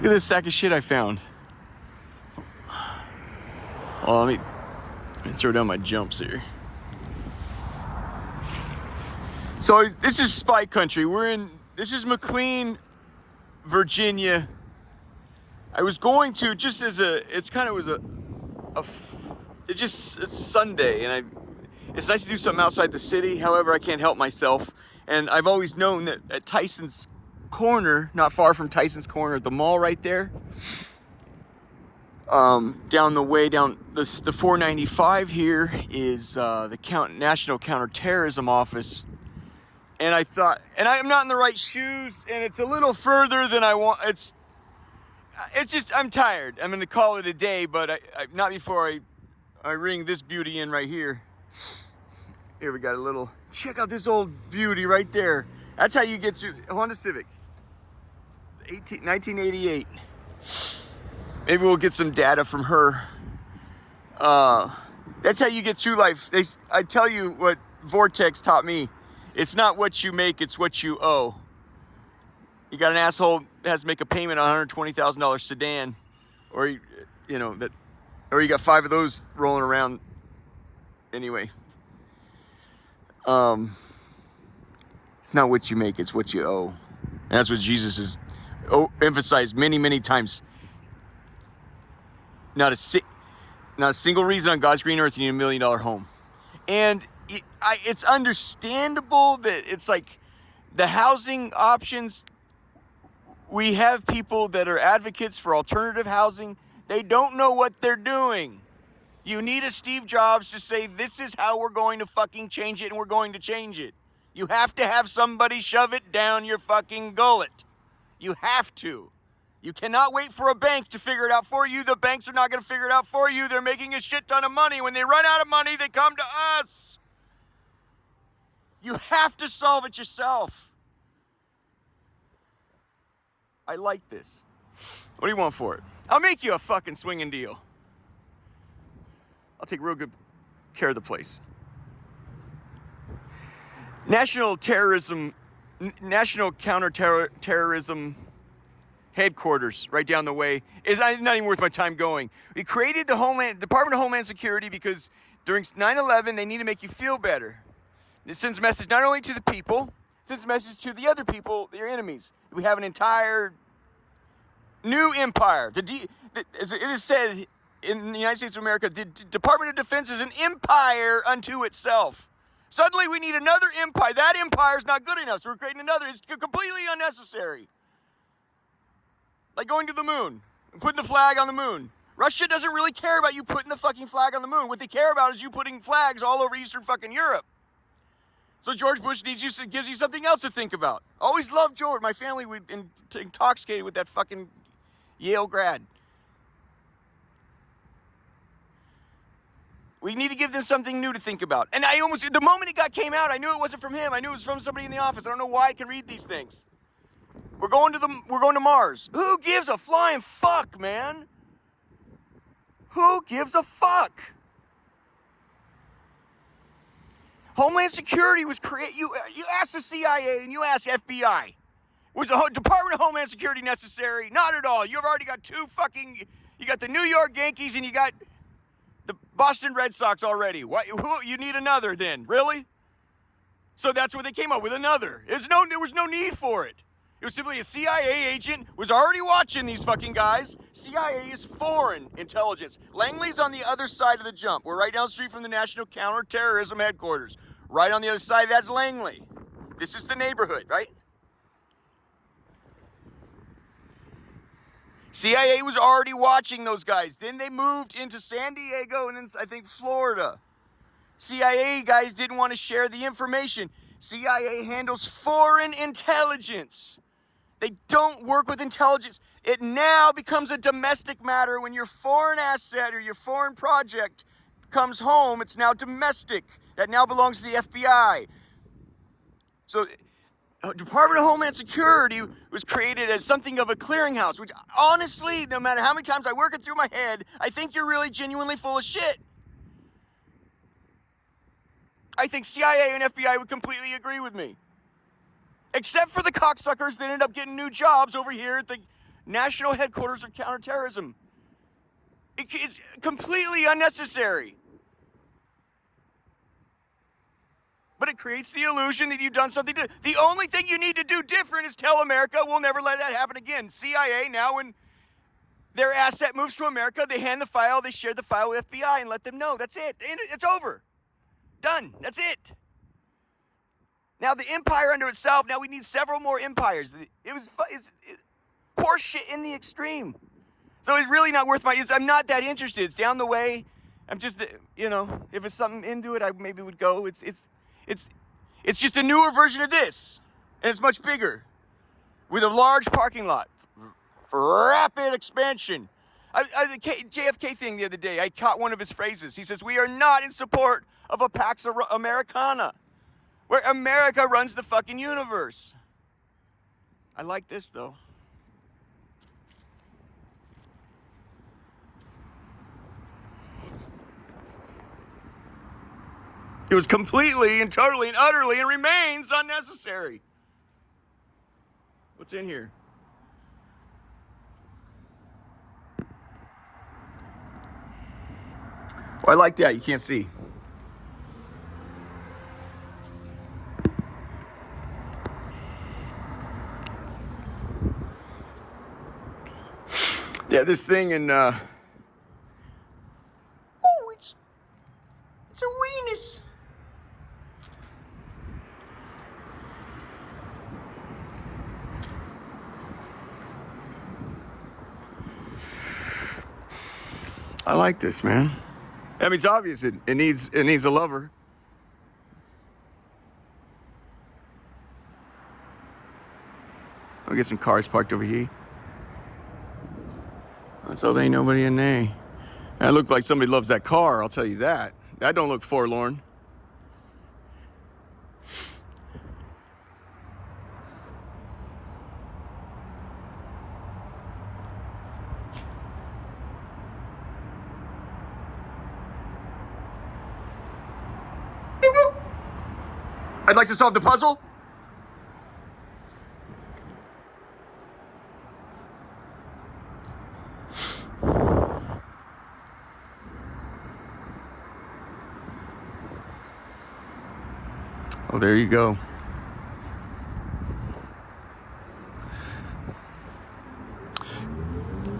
at this sack of shit I found. Well, let me throw down my jumps here. So this is spy country. This is McLean, Virginia. I was going to, just as it's Sunday, and it's nice to do something outside the city. However, I can't help myself. And I've always known that at Tyson's Corner, not far from Tyson's Corner at the mall right there, down the way, down the 495 here is the National Counterterrorism Office. And I thought, and I'm not in the right shoes, and it's a little further than I want. It's just, I'm tired. I'm going to call it a day, but not before I ring this beauty in right here. Here we got a little, check out this old beauty right there. That's how you get to Honda Civic. 1988. Maybe we'll get some data from her. That's how you get through life. I tell you what Vortex taught me. It's not what you make, it's what you owe. You got an asshole that has to make a payment on a $120,000 sedan, or you got 5 of those rolling around. Anyway, it's not what you make, it's what you owe. And that's what Jesus has emphasized many, many times. Not a single reason on God's green earth you need $1 million home. And it's understandable that it's like the housing options. We have people that are advocates for alternative housing. They don't know what they're doing. You need a Steve Jobs to say, this is how we're going to fucking change it, and we're going to change it. You have to have somebody shove it down your fucking gullet. You have to. You cannot wait for a bank to figure it out for you. The banks are not going to figure it out for you. They're making a shit ton of money. When they run out of money, they come to us. You have to solve it yourself. I like this. What do you want for it? I'll make you a fucking swinging deal. I'll take real good care of the place. National Counterterrorism headquarters right down the way is not even worth my time going. We created the Department of Homeland Security because during 9/11 they need to make you feel better. It sends a message not only to the people, it sends a message to the other people, your enemies. We have an entire new empire. As it is said in the United States of America, the Department of Defense is an empire unto itself. Suddenly we need another empire. That empire is not good enough, so we're creating another. It's completely unnecessary. Like going to the moon and putting the flag on the moon. Russia doesn't really care about you putting the fucking flag on the moon. What they care about is you putting flags all over Eastern fucking Europe. So George Bush gives you something else to think about. Always loved George. My family was intoxicated with that fucking Yale grad. We need to give them something new to think about. And the moment it came out, I knew it wasn't from him. I knew it was from somebody in the office. I don't know why I can read these things. We're going to Mars. Who gives a flying fuck, man? Who gives a fuck? Homeland Security was created. You ask the CIA and you ask FBI. Was the Department of Homeland Security necessary? Not at all. You've already got you got the New York Yankees and you got the Boston Red Sox already. You need another then? Really? So that's what they came up with, another. There was no need for it. It was simply a CIA agent was already watching these fucking guys. CIA is foreign intelligence. Langley's on the other side of the jump. We're right down the street from the National Counterterrorism headquarters. Right on the other side, that's Langley. This is the neighborhood, right? CIA was already watching those guys. Then they moved into San Diego and then I think Florida. CIA guys didn't want to share the information. CIA handles foreign intelligence. They don't work with intelligence. It now becomes a domestic matter when your foreign asset or your foreign project comes home. It's now domestic. That now belongs to the FBI. So Department of Homeland Security was created as something of a clearinghouse, which honestly, no matter how many times I work it through my head, I think you're really genuinely full of shit. I think CIA and FBI would completely agree with me. Except for the cocksuckers that end up getting new jobs over here at the National Headquarters of Counterterrorism. It's completely unnecessary. But it creates the illusion that you've done something. The only thing you need to do different is tell America we'll never let that happen again. CIA now, when their asset moves to America, they hand the file, they share the file with FBI and let them know. That's it. It's over. Done. That's it. Now the empire unto itself, now we need several more empires. It's horseshit in the extreme. So it's really not worth I'm not that interested. It's down the way. I'm just, if it's something into it, I maybe would go. It's just a newer version of this. And it's much bigger. With a large parking lot for rapid expansion. The JFK thing the other day, I caught one of his phrases. He says, we are not in support of a Pax Americana, where America runs the fucking universe. I like this, though. It was completely and totally and utterly and remains unnecessary. What's in here? Oh, I like that. You can't see. Yeah, this thing in it's a weenus. I like this, man. I mean, it's obvious it needs a lover. I'll get some cars parked over here. So there ain't nobody in there. That looked like somebody loves that car, I'll tell you that. That don't look forlorn. I'd like to solve the puzzle. Oh, there you go.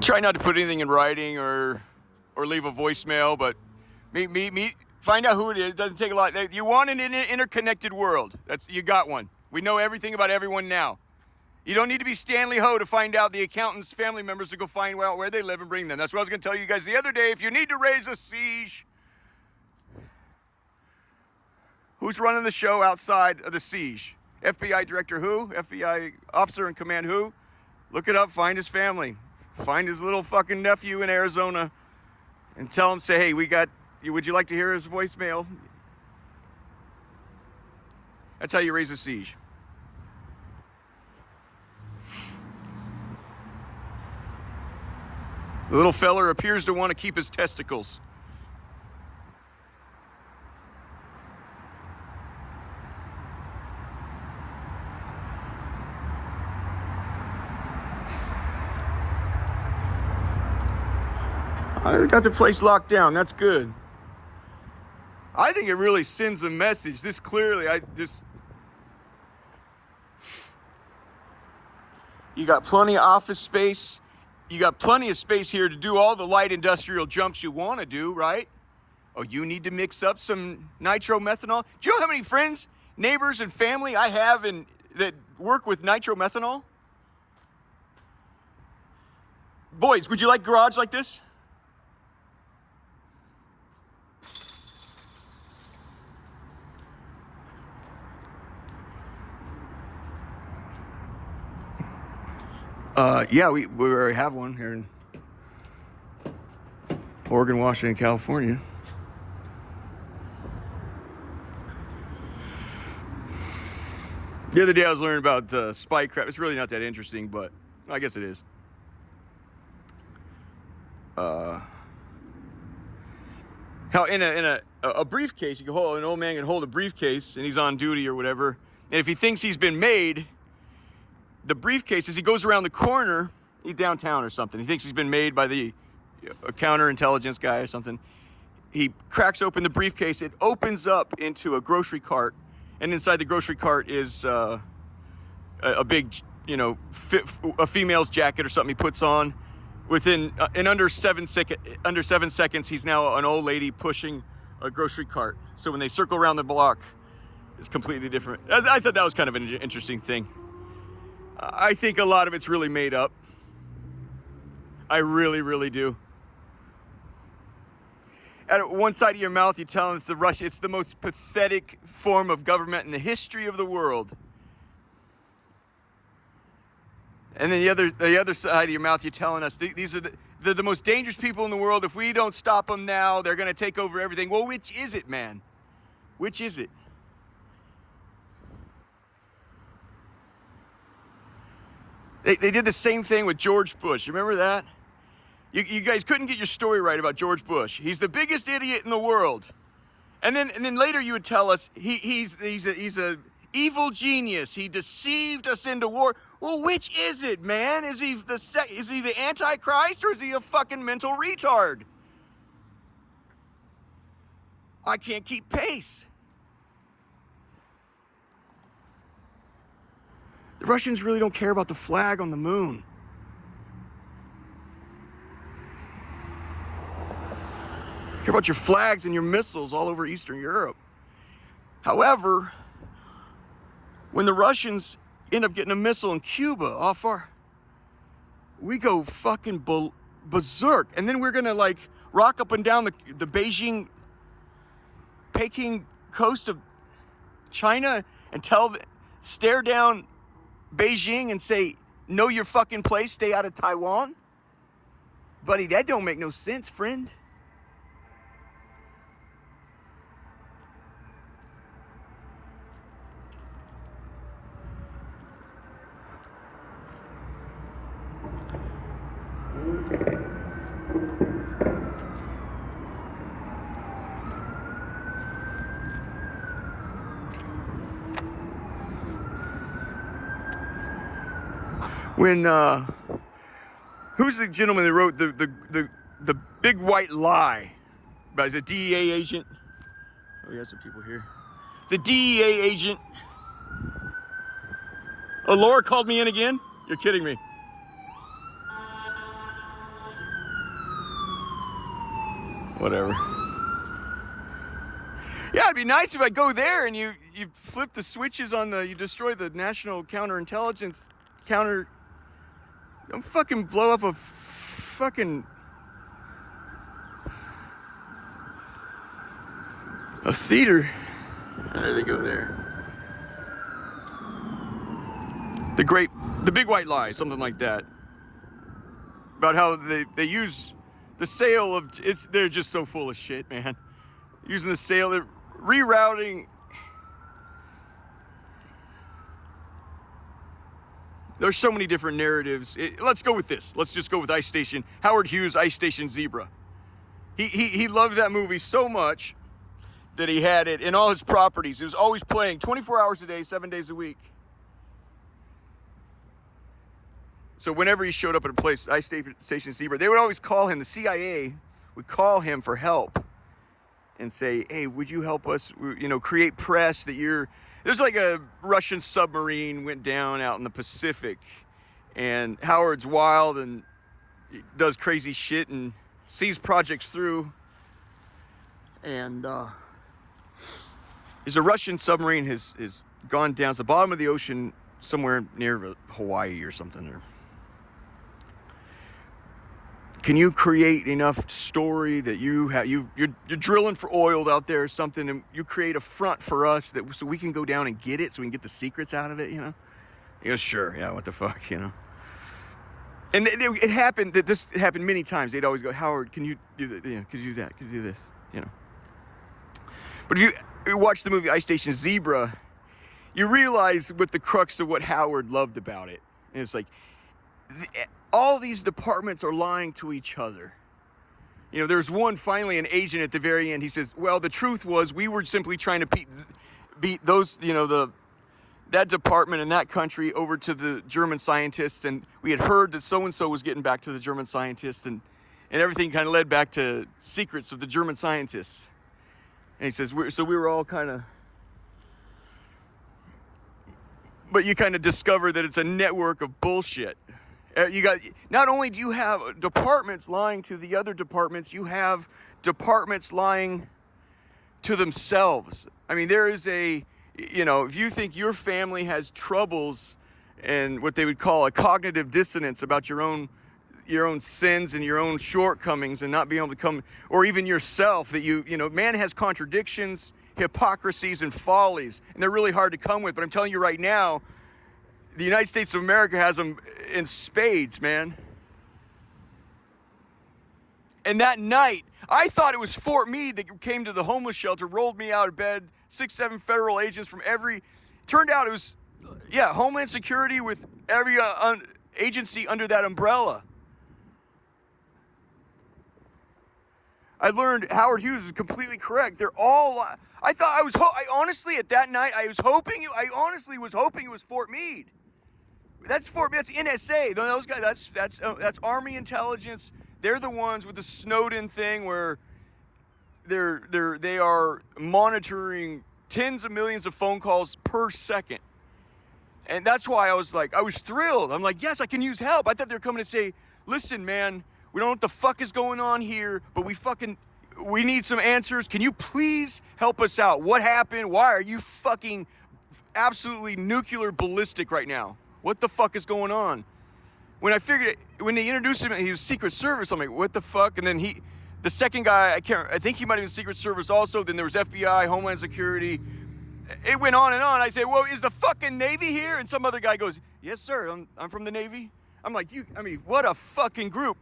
Try not to put anything in writing or leave a voicemail, but find out who it is. It doesn't take a lot. You want an interconnected world. You got one. We know everything about everyone now. You don't need to be Stanley Ho to find out the accountant's family members to go find out where they live and bring them. That's what I was going to tell you guys the other day. If you need to raise a siege, who's running the show outside of the siege? FBI director who? FBI officer in command who? Look it up. Find his family. Find his little fucking nephew in Arizona and tell him, say, hey, would you like to hear his voicemail? That's how you raise a siege. The little feller appears to want to keep his testicles. I got the place locked down. That's good. I think it really sends a message. This clearly, you got plenty of office space. You got plenty of space here to do all the light industrial jumps you want to do, right? Oh, you need to mix up some nitromethanol. Do you know how many friends, neighbors, and family I have that work with nitromethanol? Boys, would you like garage like this? Yeah, we already have one here in Oregon, Washington, California. The other day I was learning about spike crab. It's really not that interesting, but I guess it is. How in a briefcase, an old man can hold a briefcase and he's on duty or whatever. And if he thinks he's been made, the briefcase, as he goes around the corner, He's downtown or something. He thinks he's been made by a counterintelligence guy or something. He cracks open the briefcase. It opens up into a grocery cart, and inside the grocery cart is a big, a female's jacket or something he puts on. In under 7 seconds, he's now an old lady pushing a grocery cart. So when they circle around the block, it's completely different. I thought that was kind of an interesting thing. I think a lot of it's really made up. I really, really do. At one side of your mouth, you tell them it's the most pathetic form of government in the history of the world. And then the other side of your mouth, you're telling us they're the most dangerous people in the world. If we don't stop them now, they're going to take over everything. Well, which is it, man? Which is it? They did the same thing with George Bush. You remember that? You guys couldn't get your story right about George Bush. He's the biggest idiot in the world. And then later you would tell us he's a evil genius. He deceived us into war. Well, which is it, man? Is he the Antichrist, or is he a fucking mental retard? I can't keep pace. The Russians really don't care about the flag on the moon. They care about your flags and your missiles all over Eastern Europe. However, when the Russians end up getting a missile in Cuba we go fucking berserk. And then we're gonna rock up and down the Peking coast of China and stare down Beijing and say, know your fucking place, stay out of Taiwan? Buddy, that don't make no sense, friend. When who's the gentleman that wrote the Big White Lie? He's a DEA agent. Oh, we got some people here. It's a DEA agent. Oh, Laura called me in again? You're kidding me. Whatever. Yeah, it'd be nice if I go there and you flip the switches you destroy the national counterintelligence Don't fucking blow up a theater. There they go there. The Big White Lie, something like that. About how they use the sale of, they're just so full of shit, man. Using the sale, they're rerouting. There's so many different narratives. Let's go with this. Let's just go with Ice Station. Howard Hughes, Ice Station Zebra. He loved that movie so much that he had it in all his properties. It was always playing 24 hours a day, 7 days a week. So whenever he showed up at a place, Ice Station Zebra, they would always call him. The CIA would call him for help and say, hey, would you help us, create press that there's like a Russian submarine went down out in the Pacific, and Howard's wild and does crazy shit and sees projects through. And there's a Russian submarine has gone down to the bottom of the ocean somewhere near Hawaii or something. Can you create enough story that you're drilling for oil out there or something, and you create a front for us so we can go down and get it, so we can get the secrets out of it, He goes, sure, yeah, what the fuck, And it happened, this happened many times. They'd always go, Howard, can you do that? Could you do that? Could you do this? But if you watch the movie Ice Station Zebra, you realize what the crux of what Howard loved about it. And it's like, all these departments are lying to each other. There's finally an agent at the very end. He says, well, the truth was we were simply trying to beat those, the that department in that country over to the German scientists, and we had heard that so-and-so was getting back to the German scientists, and everything kind of led back to secrets of the German scientists. And he says, so we were all kind of, but you kind of discover that it's a network of bullshit. You got, not only do you have departments lying to the other departments, you have departments lying to themselves. I mean, there is a, if you think your family has troubles and what they would call a cognitive dissonance about your own sins and your own shortcomings and not being able to come, or even yourself, that man has contradictions, hypocrisies, and follies, and they're really hard to come with. But I'm telling you right now, the United States of America has them in spades, man. And that night, I thought it was Fort Meade that came to the homeless shelter, rolled me out of bed, 6-7 federal agents from turned out it was, Homeland Security with every agency under that umbrella. I learned Howard Hughes is completely correct. They're all, I honestly, at that night, I honestly was hoping it was Fort Meade. That's NSA. Those guys, that's Army intelligence. They're the ones with the Snowden thing where they are monitoring tens of millions of phone calls per second. And that's why I was thrilled. I'm like, yes, I can use help. I thought they were coming to say, listen, man, we don't know what the fuck is going on here, but we need some answers. Can you please help us out? What happened? Why are you fucking absolutely nuclear ballistic right now? What the fuck is going on? When they introduced him, he was Secret Service. I'm like, what the fuck? And then the second guy, I think he might have been Secret Service also. Then there was FBI, Homeland Security. It went on and on. I say, well, is the fucking Navy here? And some other guy goes, yes, sir, I'm from the Navy. I'm like, what a fucking group.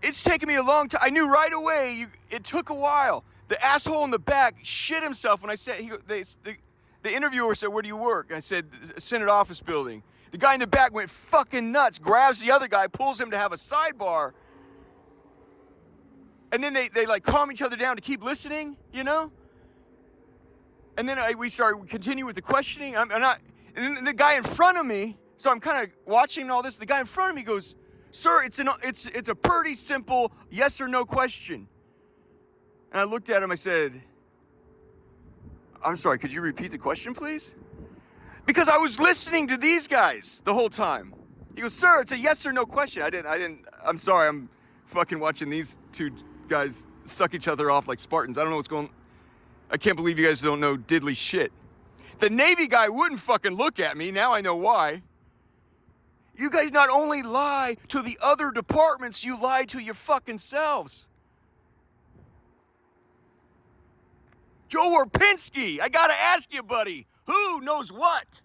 It's taken me a long time. I knew right away. It took a while. The asshole in the back shit himself when I said, the interviewer said, where do you work? I said, Senate office building. The guy in the back went fucking nuts, grabs the other guy, pulls him to have a sidebar. And then they like calm each other down to keep listening, And then we continue with the questioning. And then the guy in front of me, so I'm kind of watching all this. The guy in front of me goes, sir, it's a pretty simple yes or no question. And I looked at him, I said, I'm sorry, could you repeat the question, please? Because I was listening to these guys the whole time. He goes, sir, it's a yes or no question. I'm sorry, I'm fucking watching these two guys suck each other off like Spartans. I don't know what's going on. I can't believe you guys don't know diddly shit. The Navy guy wouldn't fucking look at me. Now I know why. You guys not only lie to the other departments, you lie to your fucking selves. Joe Warpinski, I gotta ask you, buddy, who knows what?